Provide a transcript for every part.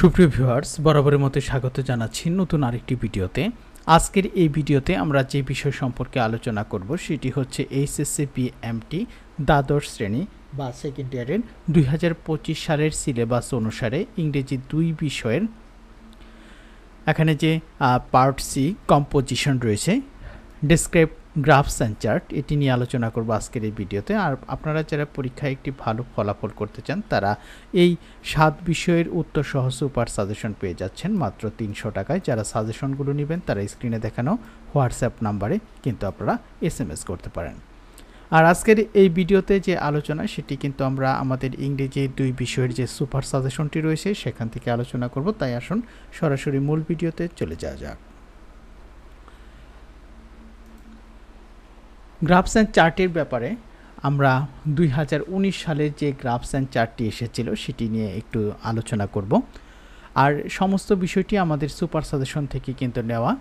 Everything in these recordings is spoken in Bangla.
সুপ্রিয় ভিউয়ার্স, বরাবরের মতো স্বাগত জানাচ্ছি নতুন আরেকটি ভিডিওতে। আজকের এই ভিডিওতে আমরা যে বিষয় সম্পর্কে আলোচনা করব সেটি হচ্ছে এইচএসসি বিএমটি দ্বাদশ শ্রেণী বা সেকেন্ড ইয়ারের 2025 সালের সিলেবাস অনুসারে ইংরেজি 2 বিষয়ের এখানে যে পার্ট সি কম্পোজিশন রয়েছে, ডেসক্রাইব গ্রাফস অ্যান্ড চার্ট, এটি নিয়ে আলোচনা করব আজকের এই ভিডিওতে। আর আপনারা যারা পরীক্ষায় একটি ভালো ফলাফল করতে চান তারা এই 7 বিষয়ের উত্তর সহ সুপার সাজেশন পেয়ে যাচ্ছেন মাত্র 300 টাকায়। যারা সাজেশনগুলো নেবেন তারা স্ক্রিনে দেখানো হোয়াটসঅ্যাপ নাম্বারে কিন্তু আপনারা SMS করতে পারেন। আর আজকের এই ভিডিওতে যে আলোচনা সেটি কিন্তু আমরা আমাদের ইংরেজি 2 বিষয়ের যে সুপার সাজেশনটি রয়েছে সেখান থেকে আলোচনা করব। তাই আসুন সরাসরি মূল ভিডিওতে চলে যাওয়া যাক। গ্রাফস অ্যান্ড চার্টের ব্যাপারে আমরা 2019 সালে যে গ্রাফস অ্যান্ড চার্টটি এসেছিল সেটি নিয়ে একটু আলোচনা করব। আর সমস্ত বিষয়টি আমাদের সুপার সাজেশন থেকে কিন্তু নেওয়া।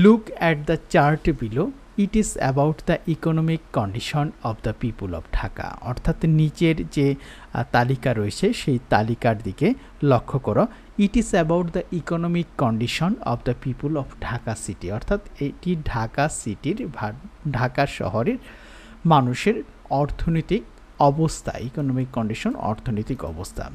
Look at the chart below, it is about the economic condition of the people of Dhaka. অর্থাৎ নিচের যে তালিকা রয়েছে সেই তালিকার দিকে লক্ষ্য করো। It is about the economic condition of the people of Dhaka city. অর্থাৎ এটি ঢাকা সিটির ঢাকা শহরের মানুষের অর্থনৈতিক অবস্থা, ইকোনমিক কন্ডিশন অর্থনৈতিক অবস্থা।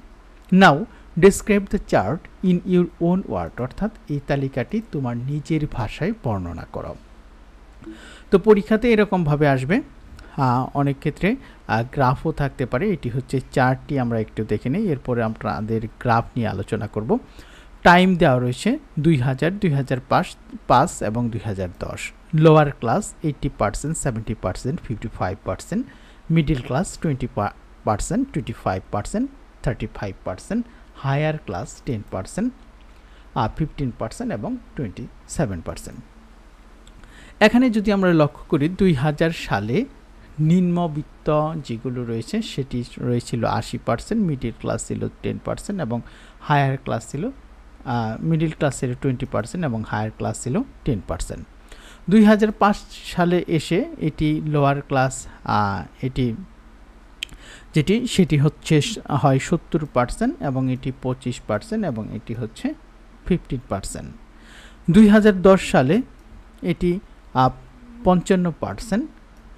Now describe the chart in your own word. অর্থাৎ এই তালিকাটি তোমার নিজের ভাষায় বর্ণনা করো। তো পরীক্ষাতে এরকমভাবে আসবে, অনেক ক্ষেত্রে গ্রাফও থাকতে পারে। এটি হচ্ছে চার্টটি, আমরা একটু দেখে নিই, এরপরে আপনাদের গ্রাফ নিয়ে আলোচনা করব। টাইম দেওয়া রয়েছে 2000, 2005 এবং 2010। Lower class 80%, 70%, 55%, middle class 20%, 25%, 35%, higher class 10%, 15% এবং 27%। এখানে যদি আমরা লক্ষ্য করি 2000 সালে নিম্নবিত্ত যেগুলো রয়েছে সেটি রয়েছিল 80%, মিডিল ক্লাস ছিল 10% এবং হায়ার ক্লাস ছিল মিডিল ক্লাস ছিল 20% এবং হায়ার ক্লাস ছিল 10%। 2005 সালে এসে এটি লোয়ার ক্লাস, সেটি হচ্ছে হয় 70% এবং এটি 25% এবং এটি হচ্ছে 15%। 2010 সালে এটি 55%,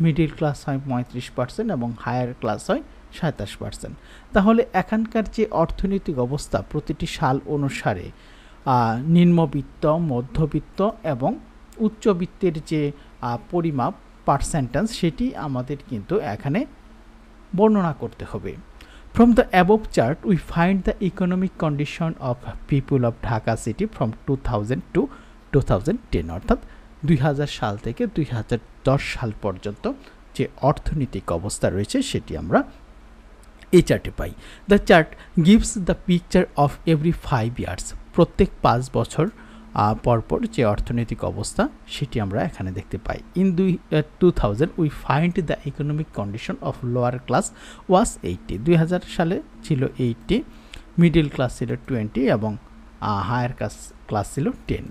মিডিল ক্লাস হয় 35% এবং হায়ার ক্লাস হয় 27%। তাহলে এখানকার যে অর্থনৈতিক অবস্থা প্রতিটি সাল অনুসারে নিম্নবিত্ত, মধ্যবিত্ত এবং উচ্চবিত্তের যে পরিমাপ পার্সেন্টেজ সেটি আমাদের কিন্তু এখানে বর্ণনা করতে হবে। From the above chart, we find the economic condition of people of Dhaka city from 2000 to 2010। অর্থাৎ 2000 সাল থেকে 2010 সাল পর্যন্ত যে অর্থনৈতিক অবস্থা রয়েছে সেটি আমরা এই চার্টে পাই। The chart gives the picture of every 5 years. প্রত্যেক 5 বছর পরপর যে অর্থনৈতিক অবস্থা সেটি আমরা এখানে দেখতে পাই। In 2000 we find the economic condition of lower class was 80। 2000 সালে ছিল 80, মিডিল ক্লাস ছিল 20 এবং হায়ার ক্লাস ছিল 10।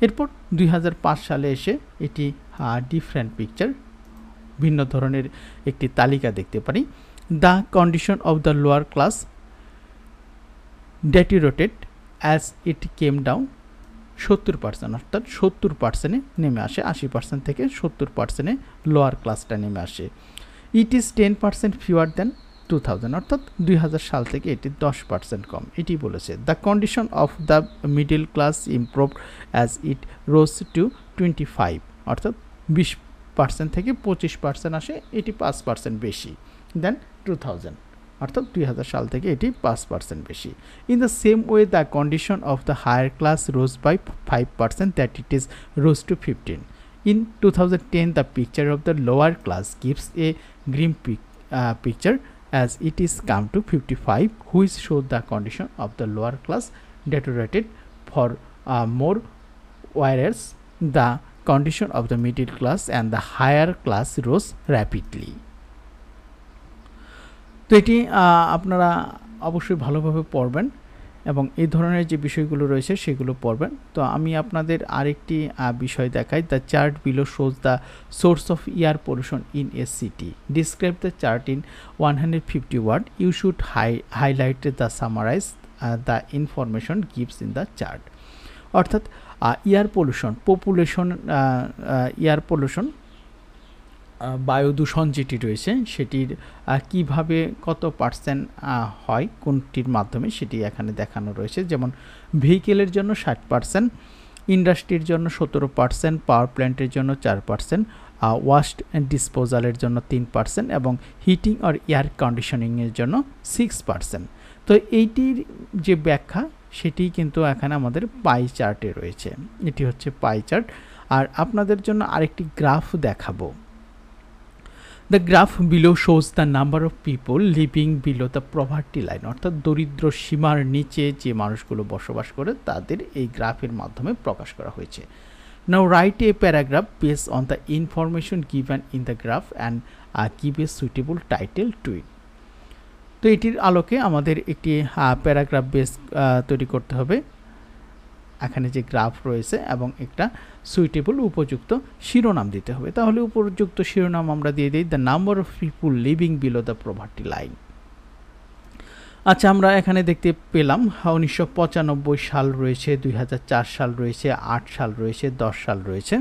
এরপর 2005 সালে এসে এটি ডিফারেন্ট পিকচার, ভিন্ন ধরনের একটি তালিকা দেখতে পারি। The condition of the lower class deteriorated as it came down 70%। অর্থাৎ 70%-এ নেমে আসে, 80% থেকে 70%-এ লোয়ার ক্লাসটা নেমে আসে। ইট ইজ 10% ফিওয়ার দেন 2000। অর্থাৎ 2000 সাল থেকে এটি 10% কম, এটি বলেছে। The condition of the middle class improved as it rose two 25। অর্থাৎ 20% থেকে 25% আসে, এটি 5% বেশি দেন 2000। অর্থাৎ 2000 সাল থেকে এটি 5% বেশি। In the same way the condition of the higher class rose by 5% that it is rose to 15। In 2010 the picture of the lower class gives a grim picture as it is come to 55, which show the condition of the lower class deteriorated for more, whereas the condition of the middle class and the higher class rose rapidly। তো এটি আপনারা অবশ্যই ভালোভাবে পড়বেন এবং এই ধরনের যে বিষয়গুলো রয়েছে সেগুলো পড়বেন। তো আমি আপনাদের আরেকটি বিষয় দেখাই। The chart below shows the source of air pollution in a city. Describe the chart in 150 word. You should highlight the summarise the information gives in the chart. অর্থাৎ air pollution, population, air pollution, বায়ু দূষণ যেটি রয়েছে সেটির কিভাবে কত পার্সেন্ট হয় কোনটির মাধ্যমে সেটি এখানে দেখানো রয়েছে। যেমন ভেহিকেলের জন্য 60%, ইন্ডাস্ট্রির জন্য 17%, পাওয়ার প্ল্যান্টের জন্য 4%, ওয়াস্ট ডিসপোজালের জন্য 3% এবং হিটিং আর এয়ার কন্ডিশনিংয়ের জন্য 6%। তো এইটির যে ব্যাখ্যা সেটি কিন্তু এখানে আমাদের পাই চার্টে রয়েছে। এটি হচ্ছে পাই চার্ট। আর আপনাদের জন্য আরেকটি গ্রাফ দেখাবো। The graph below shows the number of people living below the poverty line, অর্থাৎ দরিদ্র সীমার নিচে যে মানুষগুলো বসবাস করে তাদের এই গ্রাফের মাধ্যমে প্রকাশ করা হয়েছে। Now write a paragraph based on the information given in the graph and give a suitable title to it. তো এটির আলোকে আমাদের একটি প্যারাগ্রাফ বেস তৈরি করতে হবে। এখানে যে গ্রাফ রয়েছে এবং একটা সুইটেবল উপযুক্ত শিরোনাম দিতে হবে। তাহলে উপযুক্ত শিরোনাম আমরা দিয়ে দিই the number of people living below the poverty line. আচ্ছা, আমরা এখানে দেখতে পেলাম 1995 সাল রয়েছে, 2004 সাল রয়েছে, 8 সাল রয়েছে, 10 সাল রয়েছে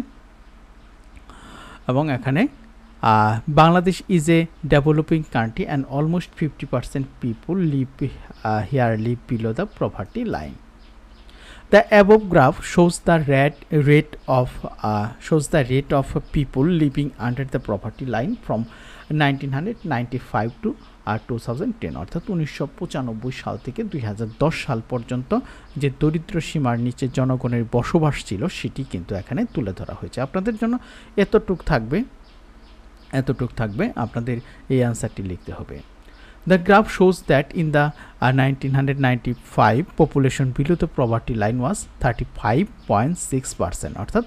এবং এখানে Bangladesh is a developing country and almost 50% people live below the poverty line. The above graph shows the rate of people living under the poverty line from 1995 to 2010, অর্থাৎ 1995 সাল থেকে 2010 সাল পর্যন্ত যে দরিদ্র সীমার নিচে জনগণের বসবাস ছিল সেটি কিন্তু এখানে তুলে ধরা হয়েছে। আপনাদের জন্য এতটুক থাকবে, আপনাদের এই অ্যান্সারটি লিখতে হবে। The graph shows that in the 1995 population below the poverty line was 35.6%, অর্থাৎ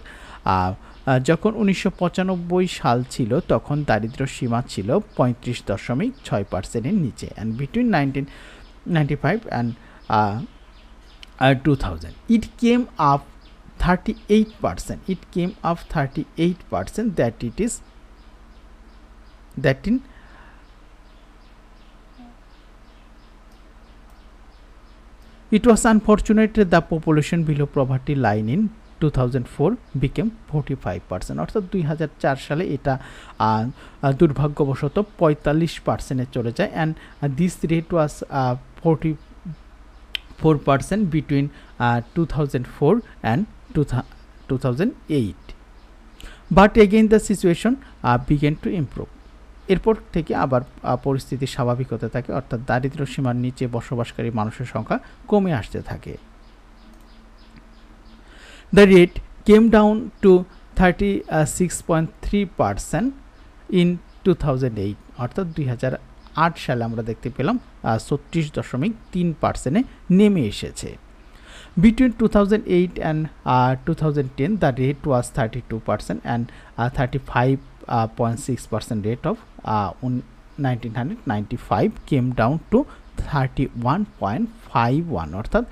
যখন 1995 সাল ছিল তখন দারিদ্র্য সীমা ছিল 35.6%-এর নিচে, and between 1995 and 2000 it came up 38%. It came up 38%. It was unfortunate the population below poverty line in 2004 became 45%, অর্থাৎ 2004 সালে এটা দুর্ভাগ্যবশত 45%-এ চলে যায়, and this rate was 44% between 2004 and 2008. But again the situation began to improve. এরপর থেকে আবার পরিস্থিতি স্বাভাবিক হতে থাকে, অর্থাৎ দারিদ্র্য সীমার নিচে বসবাসকারী মানুষের সংখ্যা কমে আসতে থাকে। The rate came down to 36.3% in 2008, অর্থাৎ 2008 সালে আমরা দেখতে পেলাম 36.3%-এ নেমে এসেছে। Between 2008 and 2010 the rate was 32% and 35.6% rate of 1995 came down to 31.51, অর্থাৎ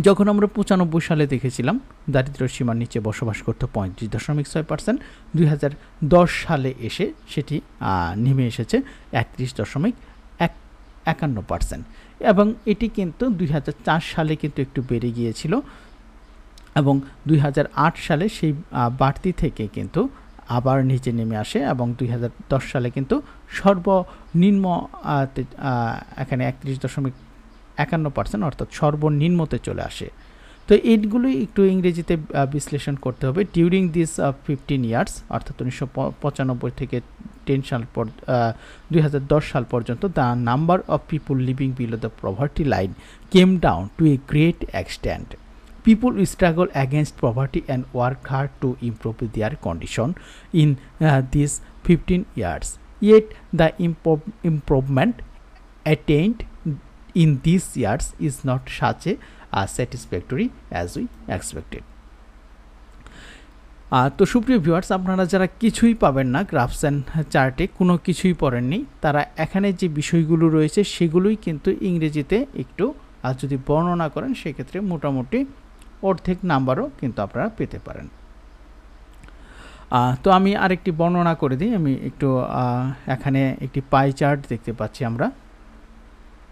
যখন আমরা 95 সালে দেখেছিলাম দারিদ্র্য সীমার নিচে বসবাস করতে 35.6%, 2010 সালে এসে সেটি নেমে এসেছে 31.51%, এবং এটি কিন্তু 2004 সালে কিন্তু একটু বেড়ে গিয়েছিল এবং 2008 সালে সেই বাড়তি থেকে কিন্তু আবার নিচে নেমে আসে এবং 2010 সালে কিন্তু সর্বনিম্ন এখানে 31.51%, অর্থাৎ সর্বনিম্নতে চলে আসে। তো এইগুলোই একটু ইংরেজিতে বিশ্লেষণ করতে হবে। ডিউরিং দিস 15 ইয়ার্স, অর্থাৎ 1995 থেকে 2010 সাল পর্যন্ত the number of people living below the poverty line came down to a great extent. People struggle against poverty and work hard to improve their condition in these 15 years. Yet the improvement attained in these years is not such as satisfactory as we expected. তো সুপ্রিয় ভিউয়ার্স, আপনারা যারা কিছুই পাবেন না গ্রাফস অ্যান্ড চার্টে, কোনো কিছুই পড়েননি, তারা এখানে যে বিষয়গুলো রয়েছে সেগুলোই কিন্তু ইংরেজিতে একটু যদি বর্ণনা করেন সেক্ষেত্রে মোটামুটি অর্ধেক নাম্বারও কিন্তু আপনারা পেতে পারেন। তো আমি আরেকটি বর্ণনা করে দিই। আমি একটু এখানে একটি পাই চার্ট দেখতে পাচ্ছি আমরা।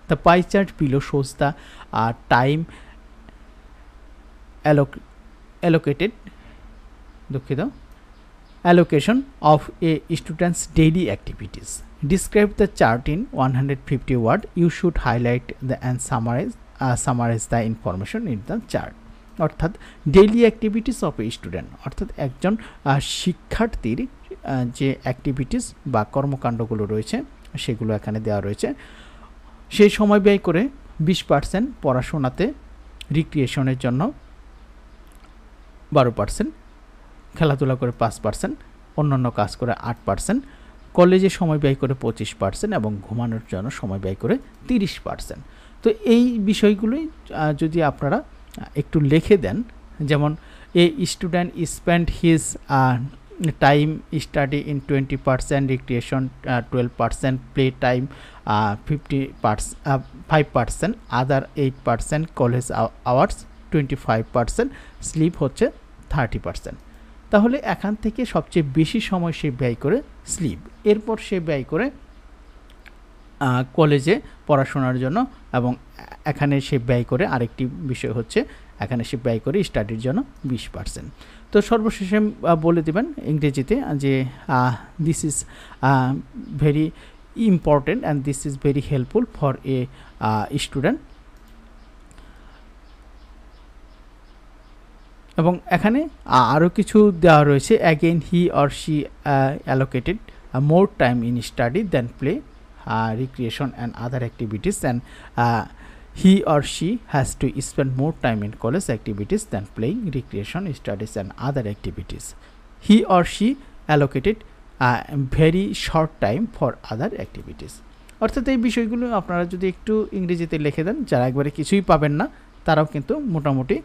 The pie chart below shows the time allocated allocation of a student's daily activities. Describe the chart in 150 words. You should highlight and summarize the information in the chart. অর্থাৎ daily activities of a student, অর্থাৎ একজন শিক্ষার্থীর যে অ্যাক্টিভিটিস বা কর্মকাণ্ডগুলো রয়েছে সেগুলো এখানে দেওয়া রয়েছে। সেই সময় ব্যয় করে 20% পড়াশোনাতে, রিক্রিয়েশনের জন্য 12%, খেলাধুলা করে 5%, অন্যান্য কাজ করে 8%, কলেজে সময় ব্যয় করে 25% এবং ঘুমানোর জন্য সময় ব্যয় করে 30%। তো এই বিষয়গুলোই যদি আপনারা একটু লিখে দেন, যেমন a student spend his time study in 20%, recreation 12%, play time 5%, other 8%, college hours 25%, sleep হচ্ছে 30%। তাহলে এখান থেকে সবচেয়ে বেশি সময় সে ব্যয় করে স্লিপ, এরপর সে ব্যয় করে কলেজে পড়াশোনার জন্য, এবং এখানে সে ব্যয় করে আরেকটি বিষয় হচ্ছে এখানে সে ব্যয় করে স্টাডির জন্য 20%। তো সর্বশেষে বলে দেবেন ইংরেজিতে যে this is very important and this is very helpful for a student. এবং এখানে আরও কিছু দেওয়া রয়েছে। Again he or she allocated more time in study than play, recreation and other activities, and he or she has to spend more time in college activities than playing, recreation, studies and other activities. He or she allocated very short time for other activities. অর্থাৎ এই বিষয়গুলো আপনারা যদি একটু ইংরেজিতে লিখে দেন, যারা একবারে কিছুই পাবেন না তারাও কিন্তু মোটামুটি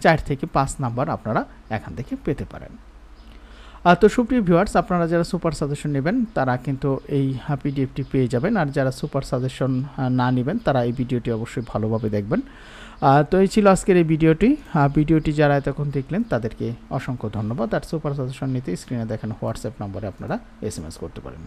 4 থেকে 5 নাম্বার আপনারা এখান থেকে পেতে পারেন। তো সুপ্রিয় ভিউয়ার্স, আপনারা যারা সুপার সাজেশন নেবেন তারা কিন্তু এই পিডিএফটি পেয়ে যাবেন, আর যারা সুপার সাজেশন না নেবেন তারা এই ভিডিওটি অবশ্যই ভালোভাবে দেখবেন। তো এই ছিল আজকের এই ভিডিওটি যারা এতক্ষণ দেখলেন তাদেরকে অসংখ্য ধন্যবাদ। আর সুপার সাজেশন নিতে স্ক্রিনে দেখানো হোয়াটসঅ্যাপ নম্বরে আপনারা SMS করতে পারেন।